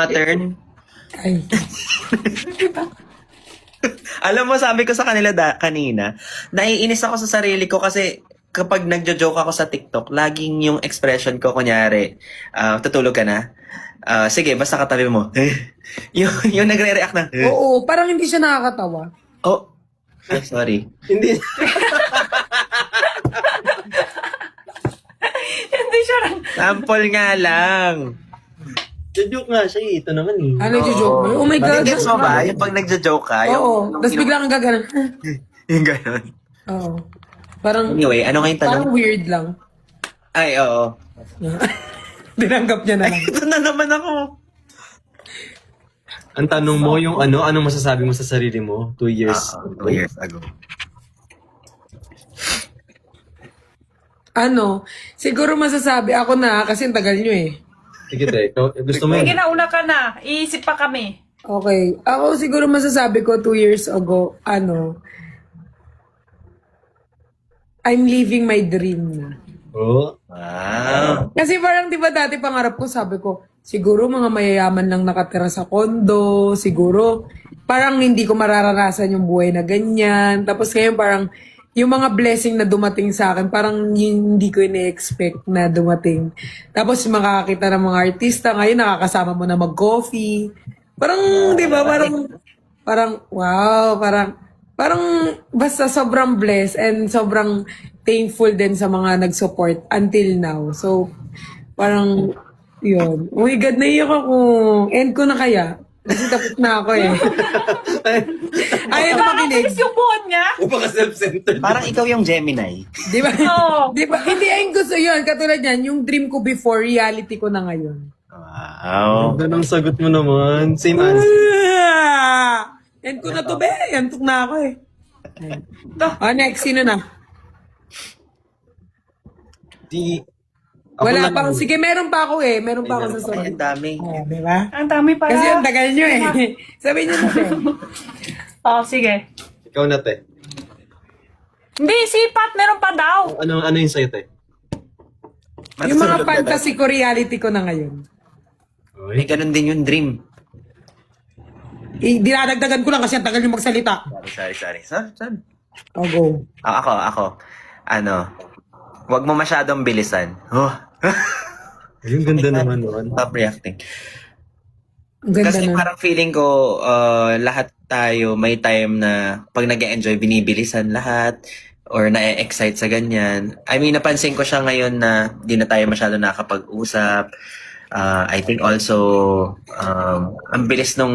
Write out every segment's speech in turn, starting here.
Turn. Ay. Alam mo, sabi ko sa kanila kanina, naiinis ako sa sarili ko kasi kapag nagjo-joke ako sa TikTok, laging yung expression ko, kunyari, tutulog ka na? Sige, basta katabi mo. yung nagre-react na, Oo, parang hindi siya nakakatawa. oh, sorry. Hindi. Hindi siya lang. Sample nga lang. Joke nga siya eh. Ito naman eh. Ano yung joke mo? Oh my God. Nagigets mo ba? Yung pag nagjo-joke ka, Oo. Tapos bigla kang gaganon. yung gano'n. Oo. Parang, Anyway, ano kayong tanong? parang weird lang. Ay, oo. Dinanggap niya na lang. Ito na naman ako. Ang tanong mo yung anong masasabi mo sa sarili mo 2 years ago? 2 years ago. Ano, siguro masasabi ako na kasi ang tagal nyo eh. Sige tayo. Gusto mo Sige yun? na, una ka na. Iisip pa kami. Okay. Ako siguro masasabi ko 2 years ago, I'm living my dream na. Oo. Wow. Kasi parang di ba dati pangarap ko, sabi ko, siguro mga mayayaman lang nakatira sa kondo, siguro parang hindi ko mararanasan yung buhay na ganyan. Tapos ngayon parang yung mga blessing na dumating sa akin, parang hindi ko ina-expect na dumating. Tapos makakakita ng mga artista, ngayon nakakasama mo na mag-coffee. Parang, di ba, parang, wow, parang basta sobrang blessed and sobrang thankful din sa mga nag-support until now. So, parang, yun. Oh my God, naiyak ako. End ko na kaya. Kasi tapos na ako eh. Ayaw na Parang makinig. alis yung buhon niya. Baka self-centered. Parang ikaw yung Gemini. Di ba? Oo. Di ba? Hindi, ayun gusto yun. Katulad yan, yung dream ko before, reality ko na ngayon. Wow. Ganang sagot mo naman. Same answer. End ko na to, be. Antok na ako eh. Next, sino na? Ako Wala na pa. lang. Sige, meron pa ako eh. Meron pa ako sa Ay, sunod. ang dami. Oh, di ba? Ang dami pala. Kasi ang tagal nyo eh. Sabihin nyo na eh. Oh, sige. Ikaw na, te. Hindi, sipat. Meron pa daw. Ano yung sa'yo, te? Yung mga fantasy ko, reality ko na ngayon. May ganun din yung dream. Dinadagdagan ko lang kasi ang tagal nyo magsalita. Sorry. Saan? Oh, go. Ako. Wag mo masyadong bilisan. Oh. Yung ganda naman nun. Stop reacting. Ang ganda Kasi na. parang feeling ko, lahat tayo may time na pag nag-enjoy binibilisan lahat or na-excite sa ganyan. I mean, napansin ko siya ngayon na di na tayo masyado nakakapag-usap. I think also, ang bilis nung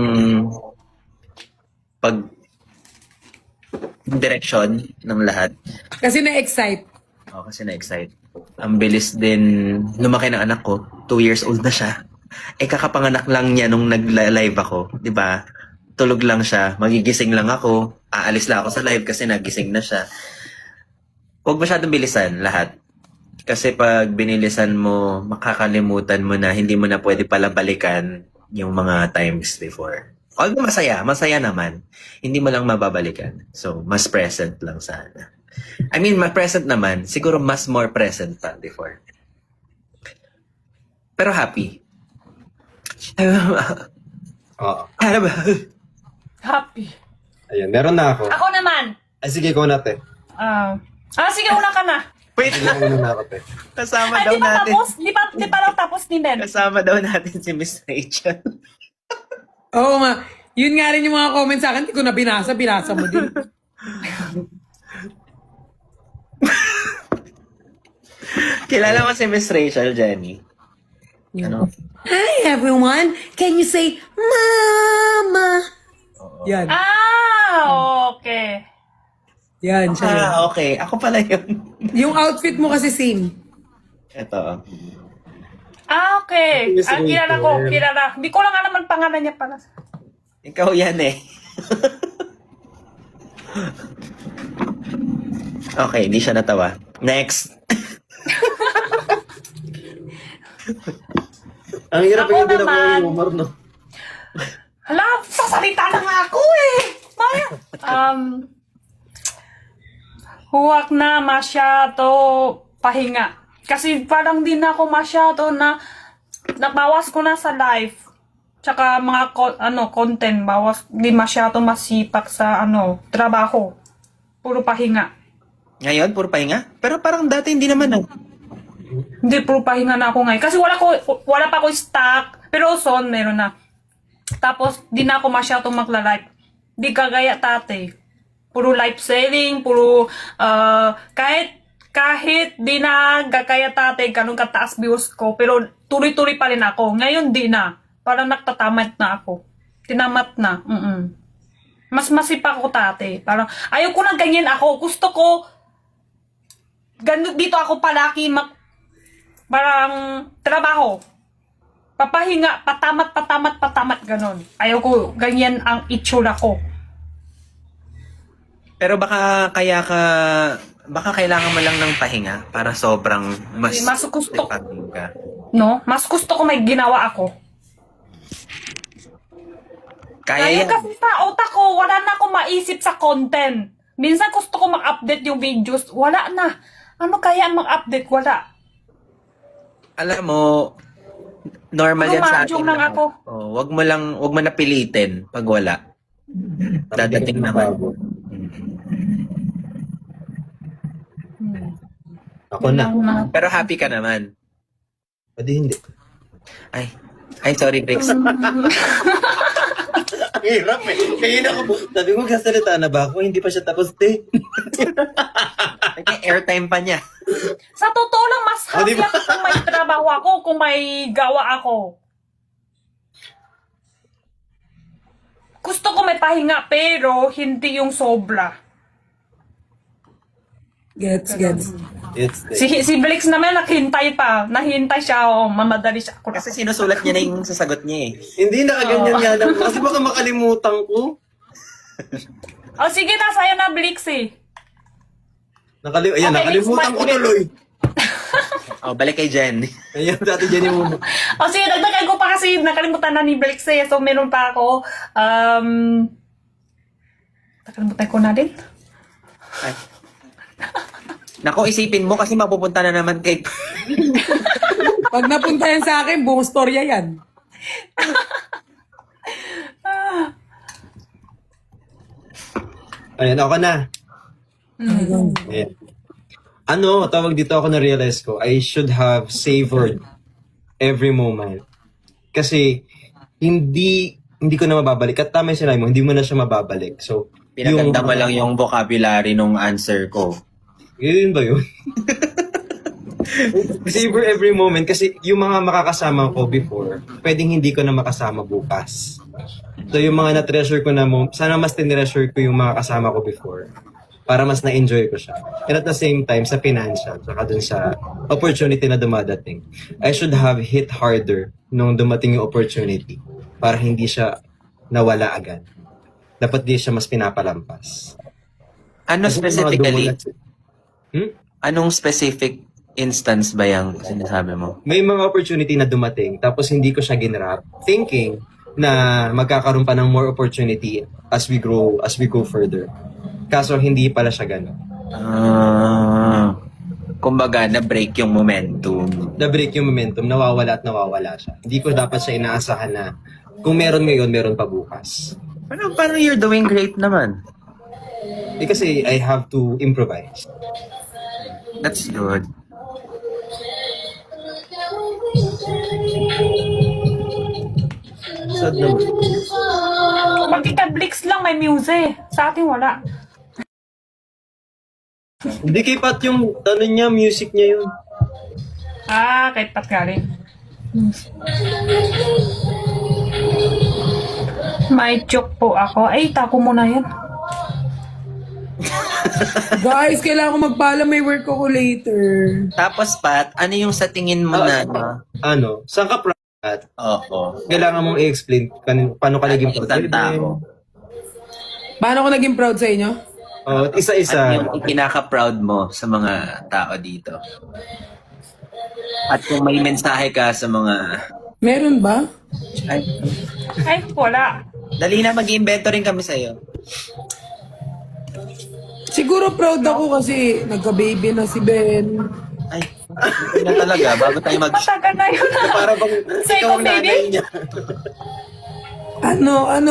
direction ng lahat. Kasi na-excite. Kasi na-excite. Ang bilis din lumaki ng anak ko. 2 years old na siya. Kakapanganak lang niya nung nag-live ako. 'Di ba? Tulog lang siya. Magigising lang ako. Aalis lang ako sa live kasi nagising na siya. Huwag masyadong bilisan lahat. Kasi pag binilisan mo, makakalimutan mo na hindi mo na pwede pala balikan yung mga times before. Although masaya naman. Hindi mo lang mababalikan. So, mas present lang sana. I mean, present naman. Siguro mas more present pa before. Pero happy. Oo. Ano ba? Happy. Ayun, meron na ako. Ako naman. Ay, sige, ikaw na, te. Sige, una ka na. Wait Sige, una na ako, te. Kasama Ay, daw di pa natin. tapos? Di pa lang tapos ni Ben. Kasama daw natin si Miss Rachel. Oo nga. Yun nga rin yung mga comments sa akin. Hindi ko na binasa. Binasa mo din. Kilala mo si Miss Rachel, Jenny? Ano? Hi everyone. Can you say Mama? Yan. Okay. Yan siya. Okay. Ako pala yun. Yung outfit mo kasi same. Ito. Okay. Miss Kilala Rachel. ko. Kilala. Hindi ko lang alam ang pangalan niya pala. Ikaw yan eh. Okay, hindi siya natawa. Next. Ang hirap Ako yung din ako naman. yung humor, no? Hala, sasalita na nga ako eh. Maya. Huwag na masyado pahinga. Kasi parang di na ako masyado na nabawas ko na sa life. Tsaka mga content, bawas, di masyado masipag sa trabaho. Puro pahinga. Ngayon, puro pahinga? Pero parang dati hindi naman ah. Hindi, puro pahinga na ako ngayon. Kasi wala pa ako stock. Pero soon, meron na. Tapos, di na ako masyadong magla-live. Di kagaya tate. Puro live selling, puro, kahit di na gagaya tate, ganun kataas views ko, pero tuloy-tuloy pa rin ako. Ngayon, di na. Parang nagtatamad na ako. Tinamat na. Mas masipag ako tate. Parang, ayaw ko na ganyan ako. Gusto ko, dito ako palaki parang trabaho. Papahinga, patamat, ganon. Ayaw ko, ganyan ang itsura ko. Pero baka kailangan mo lang ng pahinga para sobrang mas Gusto, sipag ka. no? Mas gusto ko may ginawa ako. Kaya Kaya yan. kasi sa utak ko, wala na akong maisip sa content. Minsan gusto ko mag-update yung videos, wala na. Ano kaya mag-update? Wala. Alam mo, normal yan sa atin. Mahjong lang lahat. ako. Oh, wag mo na pilitin pag wala. Dadating naman. Ako na. Pero happy ka naman. Pwede hindi. Ay sorry, Brix. Ang hirap eh. Kaya ako. Sabi ko, kasalita na ba ako? Hindi pa siya tapos, te. Airtime pa niya. Sa totoo lang, mas happy diba? ako kung may trabaho ako, kung may gawa ako. Gusto ko may pahinga, pero hindi yung sobra. Gets. It's Si Blix naman naghintay pa. Nahintay siya, mamadali siya. Kasi sinusulat niya na yung sasagot niya eh. Hindi nakaganyan nga lang. Kasi baka makalimutan ko. Oh, sige na, sa'yo na, Blix eh. Ayan, Okay, nakalimutan next ko one. tuloy. Oh, balik kay Jen. Ayan, dati dyan yung O sige, dagdagan ko pa kasi nakalimutan na ni Blix eh. So, meron pa ako. Nakalimutan ko na din. Ay. Nako, isipin mo kasi mapupunta na naman kay... Pag napunta yan sa akin, buong storya yan. Ayan, ako na. Ayan. Tawag dito ako na-realize ko, I should have savored every moment. Kasi, hindi ko na mababalik. At tama yung sinabi mo, hindi mo na siya mababalik. So, Pinaganda mo lang yung vocabulary nung answer ko. Yun ba yun? Savor every moment kasi yung mga makakasama ko before, pwedeng hindi ko na makasama bukas. So yung mga na-treasure ko na sana mas tinreasure ko yung mga kasama ko before para mas na-enjoy ko siya. And at the same time, sa financial, saka dun sa opportunity na dumadating, I should have hit harder nung dumating yung opportunity para hindi siya nawala agad. Dapat di siya mas pinapalampas. Ano Kasi yung mga specifically? dumulat- Anong specific instance ba yung sinasabi mo? May mga opportunity na dumating tapos hindi ko siya ginrap thinking na magkakaroon pa ng more opportunity as we go further. Kaso hindi pala siya gano'n. Kumbaga, na-break yung momentum. Na-break yung momentum, nawawala at nawawala siya. Hindi ko dapat siya inaasahan na kung meron ngayon, meron pa bukas. Pero parang you're doing great naman. Kasi I have to improvise. That's good. Sad naman. Pagkita Blix lang may music. Sa atin wala. Hindi kay Pat yung niya, music niya yun. Kahit Pat galing. May joke po ako. Ay, tako mo na yan. Guys, kailangan ko magpaalam. May work ako later. Tapos, Pat, ano yung sa tingin mo na... Saan ka Pat? Oo. Kailangan mong i-explain paano ka naging Isang tao. Paano ko naging proud sa inyo? Oh, isa-isa. Ano yung pinaka-proud mo sa mga tao dito? At kung may mensahe ka sa mga... Meron ba? Ay, wala. Dali na, mag-iimbento rin kami sa'yo. Siguro proud ako kasi nagka-baby na si Ben. Ay, na talaga, bago tayo mag... Matagal na yun. Para bang Second ikaw ang nanay baby? niya.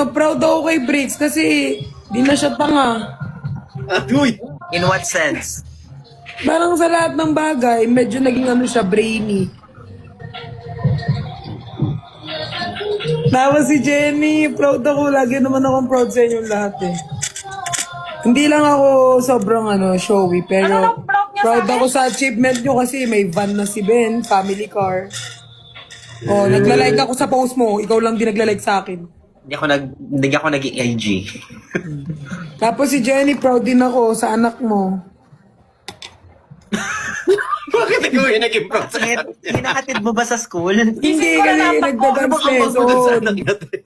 Proud ako kay Briggs kasi di na siya tanga. Uy! In what sense? Parang sa lahat ng bagay, medyo naging siya, brainy. Tapos si Jenny, proud ako. Lagi naman akong proud sa inyong lahat eh. Hindi lang ako sobrang showy, pero Ano proud niya proud sa akin? ako sa achievement nyo kasi may van na si Ben, family car. Oh, nagla-like ako sa post mo, ikaw lang din nagla-like sa akin. Hindi ako naging IG. Tapos si Jenny, proud din ako sa anak mo. Bakit ikaw yung naging proud sa kanya? Hinahatid mo ba sa school? Hindi ko na kasi natakbo. nagda-dance Sa lesson. anak natin.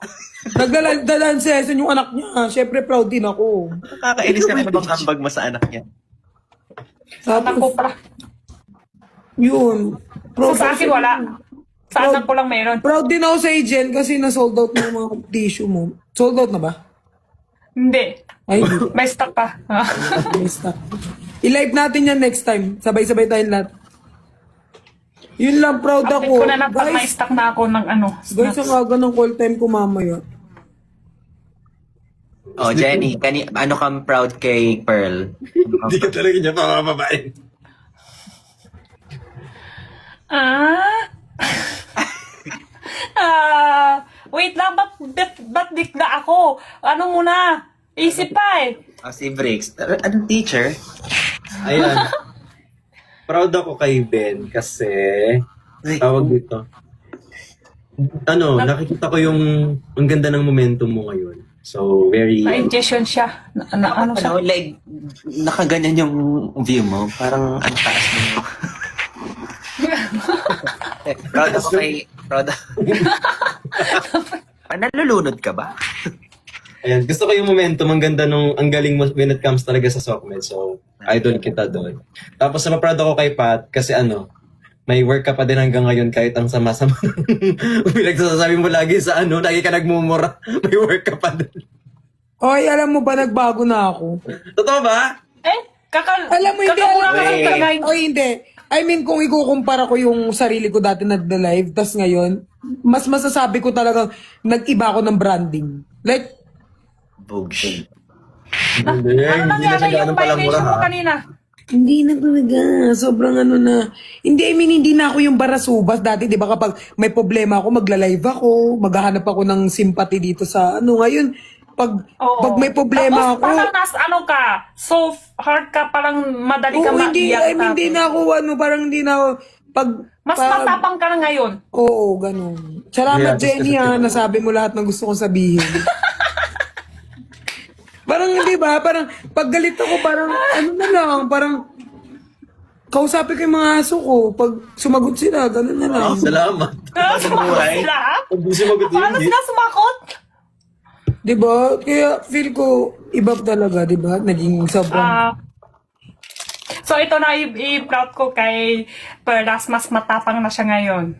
Nagda-dance lesson yung anak niya. Siyempre proud din ako. Nakakainis ka na bang ambag mo sa anak niya? Anak ko pala. Yun. So, sa akin wala. Sa anak ko lang meron. Proud din ako sa agent kasi na-sold out na yung mga tissue mo. Sold out na ba? Hindi. Ay, hindi. May stock pa. May stock. I-live natin yan next time. Sabay-sabay tayong lahat. Yun lang, proud Update ako. ko na lang pag may Guys, stock na ako ng guys, ang aga ng call time ko mamaya. Oh, Jenny, ano kang proud kay Pearl? Hindi ka talaga niya pamababain. Wait lang, ba't bigla ako? Ano muna? Isip pa eh. Si Briggs. Anong teacher? Ayan. Proud ako kay Ben kasi tawag dito. Nakikita ko yung ang ganda ng momentum mo ngayon. So, very... Na-ingestion siya. Ano siya? Like, nakaganyan yung view mo. Parang ang taas mo. Proud ako kay... Nalulunod ka ba? Ayan, gusto ko yung momentum, ang ganda ang galing mo when it comes talaga sa SOCMED. So, idol kita doon. Tapos, proud ako kay Pat kasi may work ka pa din hanggang ngayon kahit ang sama-sama. Pinagsasabi mo lagi sa lagi ka nagmumura. May work ka pa din. Oy, alam mo ba, nagbago na ako. Totoo ba? Alam mo, hindi, kakamura alam ka mo, lang talaga. Oy, hindi. I mean, kung ikukumpara ko yung sarili ko dati nagda-live, tas ngayon, mas masasabi ko talagang nag-iba ako ng branding. Like, Bullshit. Hindi, Ano nangyari yung violation mo kanina? hindi na talaga. Sobrang na. Hindi, I mean, hindi na ako yung barasubas dati. Di ba kapag may problema ako, magla-live ako, maghahanap ako ng sympathy dito sa ngayon. Pag may problema Tapos, ako... parang ka, soft heart ka, parang madali ka Oo, hindi, maiyak. I mean, hindi na ako, parang hindi na ako... Mas matapang ka na ngayon. Oo, ganun. Salamat, Yeah, Jenny, ha. Nasabi mo lahat ng gusto kong sabihin. Parang, hindi ba? Parang, pag galit ako, parang, parang, kausapin ko yung mga aso ko. Pag sumagot sila, ganun na lang. Salamat. Sumakot sila? Pag di sumagot yun, Paano hindi. sila sumakot? Diba? Kaya feel ko, iba talaga, diba? Naging sobrang... So ito na i-proud ko kay Perlas, mas matapang na siya ngayon.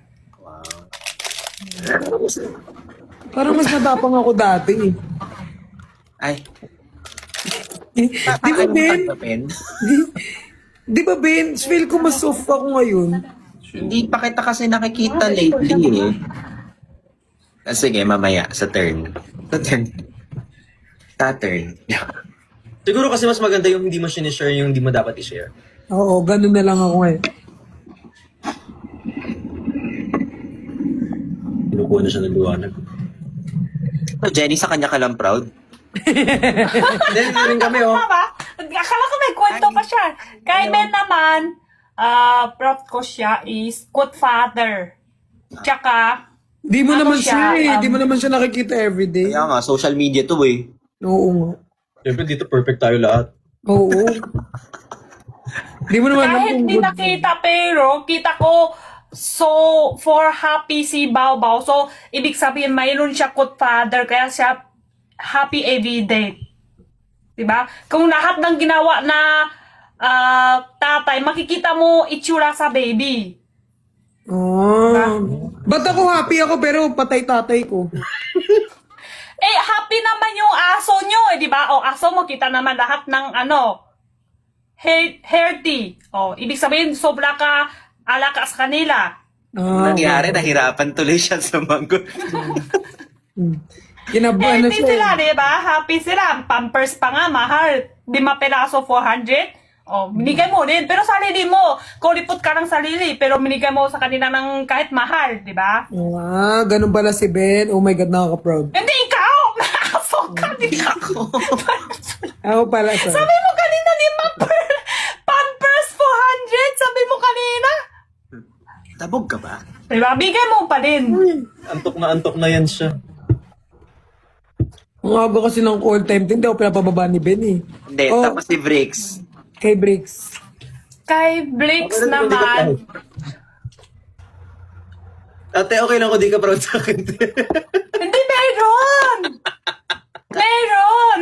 Parang mas matapang ako dati. Ay. Di ba, Ben? Ben? Di ba, Ben? Feel ko mas soft ako ngayon. Hindi pa kita kasi nakikita lately eh. Sige, mamaya. Sa turn. Saturn. Siguro kasi mas maganda yung hindi mo sinishare yung hindi mo dapat i-share. Oo, ganun na lang ako ngayon. Kinukuha na siya ng liwanag. So, Jenny, sa kanya ka lang proud? Then, rin kami Tama? Akala ko may kwento pa siya. Kay Ben naman, proud ko siya is good father. Tsaka, Di mo Ano naman siya, siya, Di mo naman siya nakikita everyday. Kaya nga, social media to eh. Oo nga. Siyempre dito perfect tayo lahat. Oo. Di mo naman alam kahit kung di good. nakita pero, kita ko, so, for happy si Bao Bao. So, ibig sabihin, mayroon siya good father, kaya siya happy every day. Diba? Kung lahat ng ginawa na tatay, makikita mo itsura sa baby. Ah. Ba't ako happy ako pero patay tatay ko? Happy naman yung aso nyo, di ba? O, aso mo, kita naman lahat ng healthy. O, ibig sabihin, sobra ka alaka sa kanila. Ah. Nangyari, nahirapan tuloy siya sa manggot. Kinabuhan na Happy siya. sila, di ba? Happy sila. Pampers pa nga, mahal. 5 peraso, 400. Oh, binigay mo din. Pero sarili mo, kulipot ka ng sarili, pero binigay mo sa kanila ng kahit mahal, di ba? Ah, ganun pala si Ben. Oh my God, nakaka-proud. Hindi ikaw! Nakasok ka, di ako. Ako pala, sir. Sabi mo kanina, Pampers 400, sabi mo kanina. Tabog ka ba? Diba? Bigay mo pa din. Antok na yan siya. Ang aga kasi ng call time, hindi ako pinapababa ni Ben eh. Hindi, Oh. tapos si Bricks. Kay Bricks. Kay Blix Hindi ka naman, Ate, okay lang kung di ka proud sa akin. hindi meron! Meron!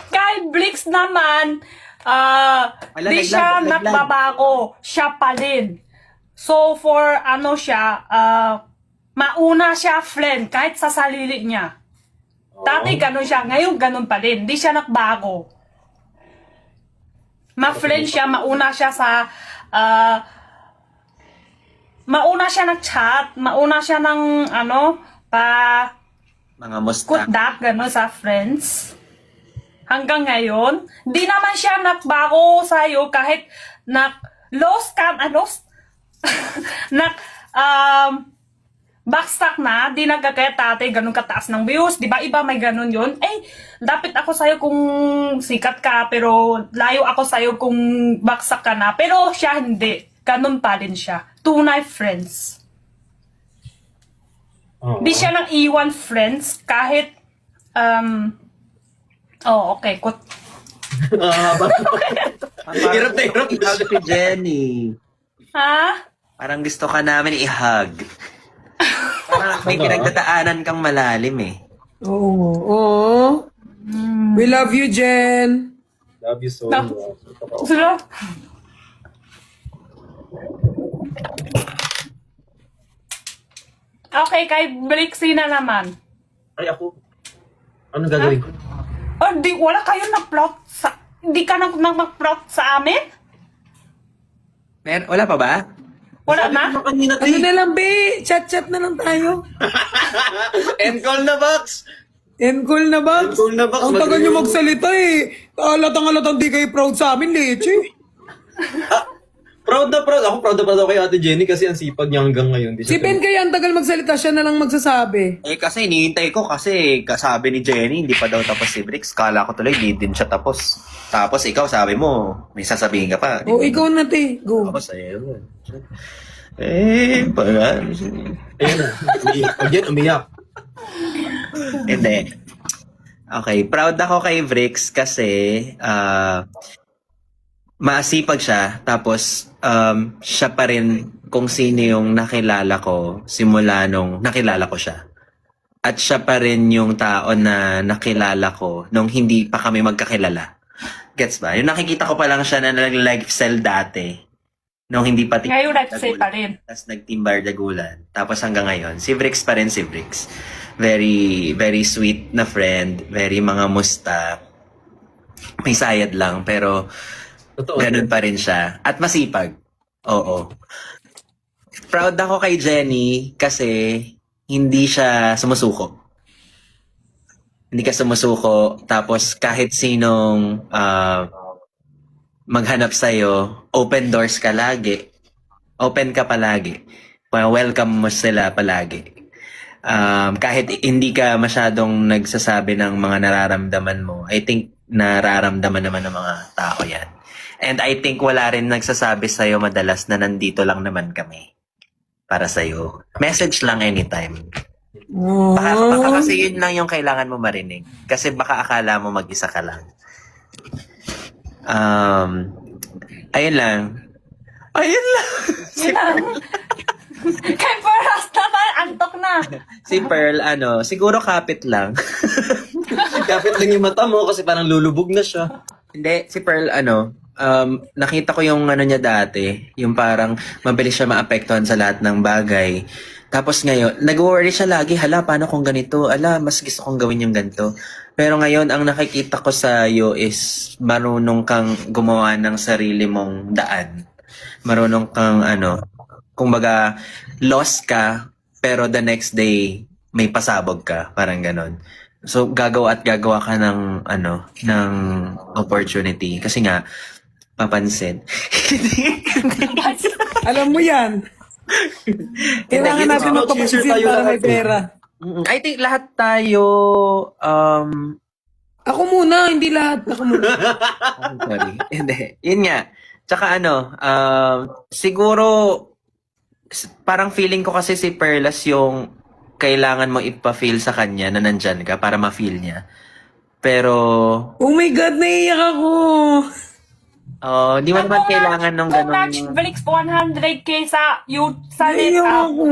Kay Blix naman, Wala, di siya naglag. nagbabago. Siya pa din. So, for ano siya, mauna siya friend kahit sa sarili niya. Dati ganun siya, ngayon ganun pa din. Di siya nagbago. Ma-friend siya, mauna siya sa, mauna siya nag-chat, mauna siya ng, Mga musta. kutdak, gano'n sa friends. Hanggang ngayon, di naman siya nagbago sa'yo kahit lost ka, backstock na, di nagkakaya tate, ganun kataas ng views, di ba iba may ganun yun? Dapat ako sa'yo kung sikat ka, pero layo ako sa'yo kung backstock ka na. Pero siya hindi, ganun pa din siya. Tunay friends. Di siya nang iwan friends kahit, okay, Hirap na hirap na I-hug si Jenny. ha? Parang gusto ka namin i-hug. Parang may pinagdadaanan kang malalim eh. Oo. Oo. We love you, Jen. Love you so No. much. Sila? Okay, kay Brixie na naman. Ay, ako. Anong gagawin ko? Wala kayo na-plot sa... Hindi ka nag-plot sa amin? Wala pa ba? Wala na? Kanina, Ano na lang, be? Chat-chat na lang tayo. end call na, Box! End call na ba? End call na, Box. Ang tagal nyo magsalita eh. Alatang di kayo proud sa amin, Leche. Proud na proud. Ako proud ako kay Ate Jenny kasi ang sipag niya hanggang ngayon. Di Si siya Ben kaya ang tagal magsalita, siya na lang magsasabi. Kasi hinihintay ko kasi kasabi ni Jenny, hindi pa daw tapos si Bricks. Kala ko tuloy, di din siya tapos. Tapos ikaw, sabi mo, may sasabihin ka pa. O, ikaw na, te. Go. Tapos ayun. Ayun na. Pag yan, umiyak. Hindi. Okay, proud ako kay Bricks kasi maasipag siya. Tapos siya pa rin kung sino yung nakilala ko simula nung nakilala ko siya. At siya pa rin yung tao na nakilala ko nung hindi pa kami magkakilala. Gets ba? Yung nakikita ko pa lang siya na nag-lifestyle dati. Nung hindi pa Ngayon, let's say pa rin. Tapos nag-team Bardagulan. Tapos hanggang ngayon, si Bricks pa rin si Bricks. Very, very sweet na friend. Very mga musta. May sayad lang, pero Totoo. ganun pa rin siya. At masipag. Oo. Proud ako kay Jenny kasi hindi siya sumusuko. Hindi ka sumusuko. Tapos kahit sinong maghanap sa'yo, open doors ka lagi. Open ka palagi. Welcome mo sila palagi. Kahit hindi ka masyadong nagsasabi ng mga nararamdaman mo, I think nararamdaman naman ng mga tao yan. And I think wala rin nagsasabi sa'yo madalas na nandito lang naman kami para sa'yo. Message lang anytime. Baka kasi yun lang yung kailangan mo marinig. Kasi baka akala mo mag-isa ka lang. Ayun lang. Ayun lang. Yun lang. Kay Pearl naman, antok na. Si Pearl, siguro kapit lang. Kapit lang yung mata mo kasi parang lulubog na siya. Hindi, si Pearl, nakita ko yung niya dati, yung parang mabilis siya maapektuhan sa lahat ng bagay. Tapos ngayon, nag-worry siya lagi, hala, paano kung ganito? Ala, mas gusto kong gawin yung ganito. Pero ngayon, ang nakikita ko sa iyo is marunong kang gumawa ng sarili mong daan. Marunong kang, kumbaga, lost ka, pero the next day, may pasabog ka. Parang ganon. So, gagawa at gagawa ka ng opportunity. Kasi nga, papansin. Alam mo yan. Kailangan Hindi, natin it's magpapansin tayo para may lahat eh. pera. I think lahat tayo, Ako muna, hindi lahat. Ako muna. sorry. Hindi. Yun nga. Tsaka siguro, parang feeling ko kasi si Perlas yung kailangan mo ipa-feel sa kanya na nandyan ka para ma-feel niya. Pero, Oh my God, naiiyak ako. di mo naman kailangan nung ganun. Netflix 100k sa Naiiyak net. ako.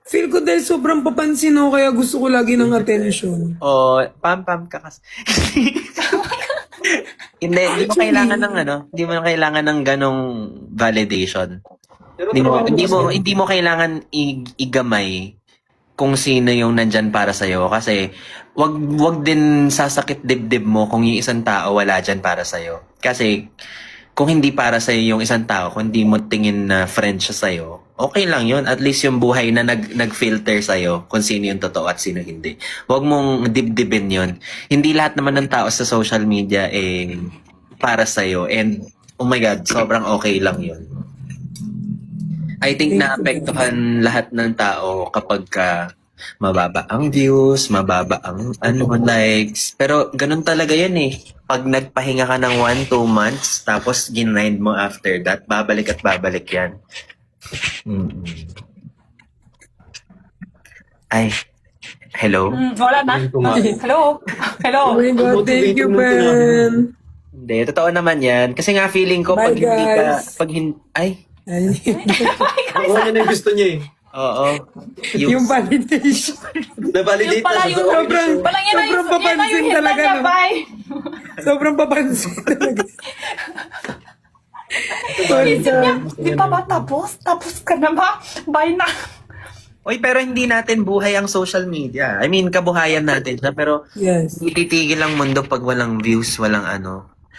Feel ko dahil sobrang papansin ako, kaya gusto ko lagi ng attention. Pam-pam ka kasi. Hindi mo kailangan ng hindi mo kailangan ng ganong validation. Hindi mo kailangan igamay kung sino yung nandyan para sa'yo. Kasi, wag din sasakit dibdib mo kung yung isang tao wala dyan para sa'yo. Kasi, kung hindi para sa'yo yung isang tao, kung hindi mo tingin na friend siya sa'yo, okay lang yun. At least yung buhay na nag-filter sa'yo kung sino yung totoo at sino hindi. Wag mong dibdibin yun. Hindi lahat naman ng tao sa social media para sa'yo. And, oh my God, sobrang okay lang yun. I think naapektuhan lahat ng tao kapag mababa ang views, mababa ang likes. Pero ganun talaga yun eh. Pag nagpahinga ka ng 1-2 months, tapos ginind mo after that, babalik at babalik yan. Ay, hello? Wala na. Hello? Hello? Oh my God, thank you, Ben. Hindi, totoo naman yan. Kasi nga feeling ko, Bye, pag hindi ka, guys. Ay, Oo, yun yung gusto niya eh. oo. yung validation. Na-validate Yung pala na yung- sa Sobrang, Palang yan sobrang na yung papansin hita talaga. niya, No? bye. Sobrang papansin talaga. Isip niya, di pa ba tapos? Tapos ka na ba? Bye na. Oy, pero hindi natin buhay ang social media. I mean, kabuhayan natin siya, pero Yes. titigil ang mundo pag walang views, walang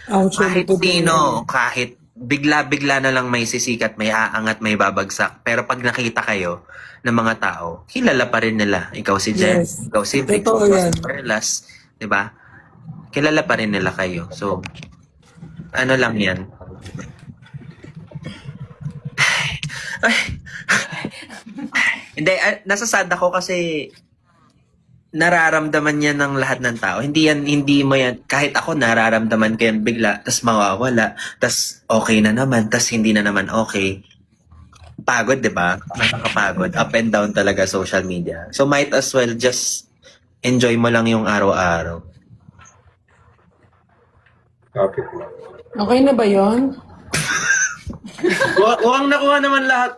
Actually, Kahit sino, kahit bigla-bigla na lang may sisikat, may aangat, may babagsak. Pero pag nakita kayo ng mga tao, kilala pa rin nila. Ikaw si Jen, Yes. ikaw si Vic, Totoo ikaw yan. si Perlas. Diba? Kilala pa rin nila kayo. So, lang yan. Hindi, nasasad ako kasi nararamdaman yan ng lahat ng tao. Hindi mo yan, kahit ako nararamdaman ko yan bigla, tas mawawala, tas okay na naman, tas hindi na naman okay. Pagod, di ba? Nakakapagod. Up and down talaga social media. So might as well just enjoy mo lang yung araw-araw. Copy. Okay na ba yon? Mukhang nakuha naman lahat,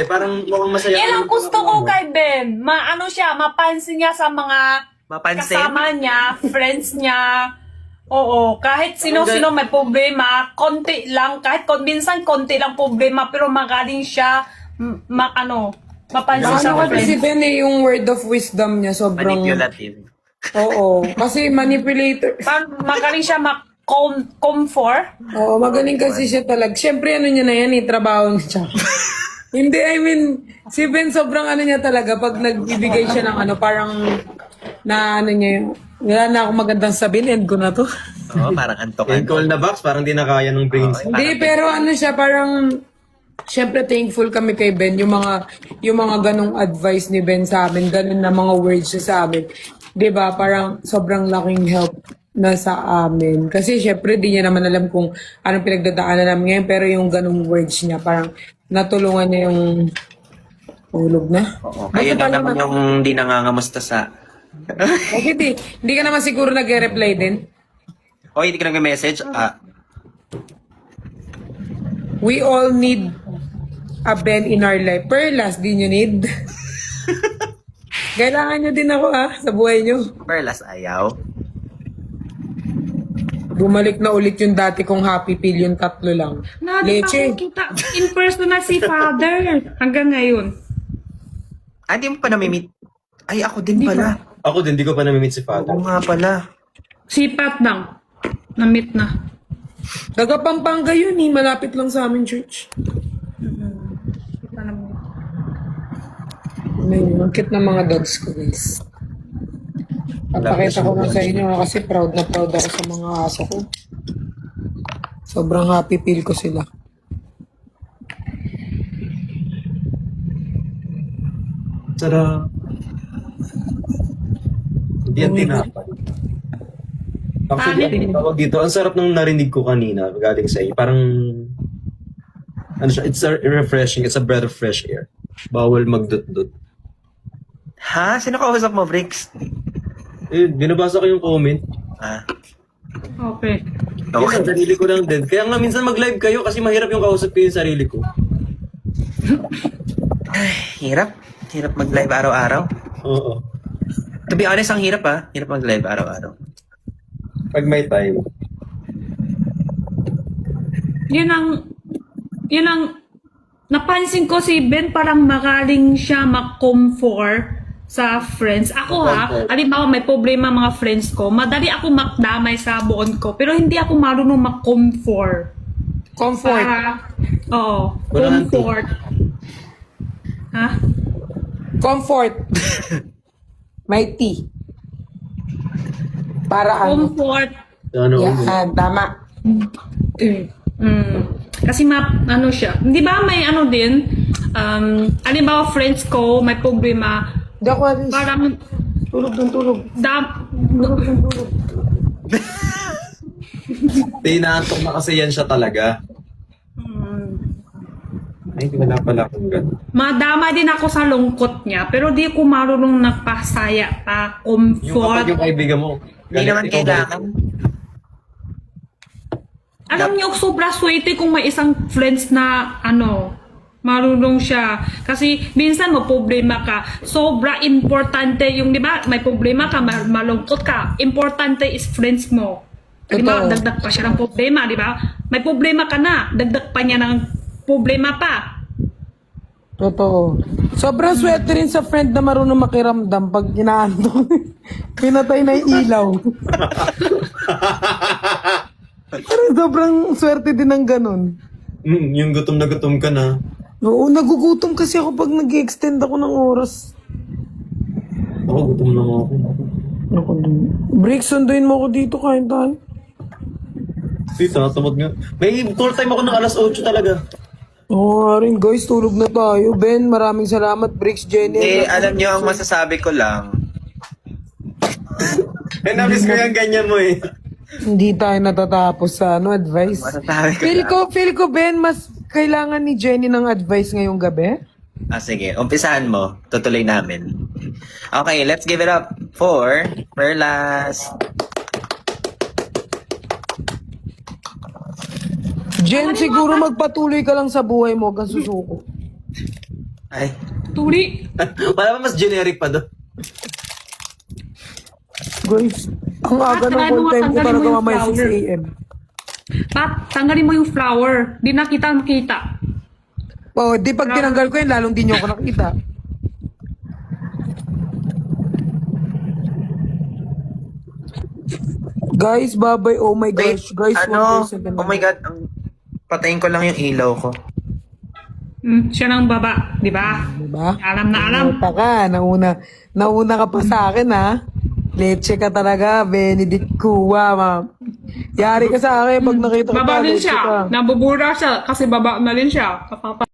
parang mukhang masaya. Yan ang gusto ko kay Ben. Mapansin niya sa mga Mapansin? kasama niya, friends niya. Oo, kahit sino-sino may problema, konti lang, kahit minsan konti lang problema, pero magaling siya, mapansin siya Ano sa kasi friends. Ben yung word of wisdom niya sobrang... Manipulative. Oo, kasi manipulator. Magaling siya comfort. Oo, magaling kasi siya talaga. Siyempre, niya na yan, trabaho niya. Hindi, I mean, si Ben sobrang niya talaga pag nagbibigay siya ng parang niya, wala na akong magandang sabihin, end ko na to. Oo, parang antokan. And call na box, parang di na kaya ng brains. Hindi, pero siya, parang, siyempre thankful kami kay Ben, yung mga ganong advice ni Ben sa amin, ganun na mga words niya sa amin. 'Di ba parang sobrang laking help na sa amin. Kasi syempre, di niya naman alam kung anong pinagdadaanan namin ngayon, pero yung ganong words niya, parang natulungan niya yung ulog na. Oo, kayo na naman yung hindi nangangamusta sa... Bakit hindi ka naman siguro nag-reply din? O, hindi ka nag-message? We all need a Ben in our life. Perlas, di nyo need. Kailangan nyo din ako sa buhay nyo. Perlas, ayaw. Bumalik na ulit yung dati kong happy pill, yung 3 lang. Leche. Kita in person na si Father hanggang ngayon. Hindi mo pa namimit. Ay, ako din pala. Ako din, di ko pa namimit si Father. Oo nga pala. Sipat lang. Na-meet na. Taga Pampanga yun malapit lang sa amin church. Ang cute ng mga dogs ko, guys. Papakita ko na sa inyo kasi proud na proud ako sa mga aso ko. Sobrang happy feel ko sila. Sarap. Hindi yan tinapay. Actually, ang tawag dito, ang sarap ng narinig ko kanina galing sa iyo. Parang, ano siya, it's a refreshing, it's a breath of fresh air. Bawal magdut-dut. Ha? Sino kausap mo, Bricks? Eh, binabasa ko yung comment. Ah, Okay. Okay. Yung sarili ko lang din. Kaya nga minsan mag-live kayo kasi mahirap yung kausap ko yung sarili ko. hirap. Hirap mag-live araw-araw. Oo. To be honest, ang hirap Hirap mag-live araw-araw. Pag may time. Yun ang, napansin ko si Ben parang magaling siya mag-comfort sa friends. Ako halimbawa may problema mga friends ko, madali ako makdamay sa buon ko, pero hindi ako marunong mag-comfort. Comfort. Oo, Walang comfort. Ha? Comfort. May tea. Para ano? Comfort. Ano? Yan, tama. Kasi ano siya. Di ba may ano din, halimbawa friends ko, may problema, Hindi ako alis. parang Tulog ng tulog. Tinaantok na kasi yan siya talaga. Ay, wala pala akong gano'n. madama din ako sa lungkot niya, pero di ko marunong nagpasaya pa, Yung kapag comfort. yung kaibigan mo, Hindi naman ikaw ba- kailangan. Alam niyo, sobra swerte kung may isang friends na marunong siya. Kasi minsan mo problema ka. Sobra importante yung, di ba, may problema ka, malungkot ka. Importante is friends mo. Di ba, Totoo. dagdag pa siya ng problema, di ba? May problema ka na, dagdag pa niya ng problema pa. Totoo. Sobrang swerte rin sa friend na marunong makiramdam pag inaantok. Pinatay na yung ilaw. Pero sobrang swerte din ng ganun. Yung gutom na gutom ka na. Oo, nagugutom kasi ako pag nag-extend ako ng oras. Ako, gutom na ako. Ako din. Break, sunduin mo ako dito, kain tayo. Tita, tamad nga. May tour time ako ng alas 8 talaga. Oo nga rin, guys, tulog na tayo. Ben, maraming salamat. Bricks, Jenny. Alam nyo, ang masasabi ko lang, Eh, namiss ko yung ganyan mo eh. Hindi tayo natatapos sa advice. masasabi ko Feel ko, Ben, mas kailangan ni Jenny ng advice ngayong gabi. sige, umpisahan mo. Tutuloy namin. Okay, let's give it up for Perlas. Jen, siguro magpatuloy ka lang sa buhay mo hanggang susuko. Ay, Tuli. Wala ba mas generic pa doon? Guys, ang aga ng Ano nga, full time ko tanggalin talaga mo yung mamaya 6 flower. a.m. Pat, tanggalin mo yung flower. Di na kita makita. Oh, di pag tinanggal ko yun, lalong di nyo ako nakita. Guys, bye-bye. Oh my wait, gosh. Guys, ano? 1 second. Oh my God, patayin ko lang yung ilaw ko. Siya ng baba, di ba? Diba? Alam na alam. Pumunta ka. Nauna ka pa sa akin, ha? Leche ka talaga, Benedict Kua, ma'am. Yari ka sa akin pag nakita ko Baba pa, din leche ka. siya. Nabubura siya kasi baba na rin siya.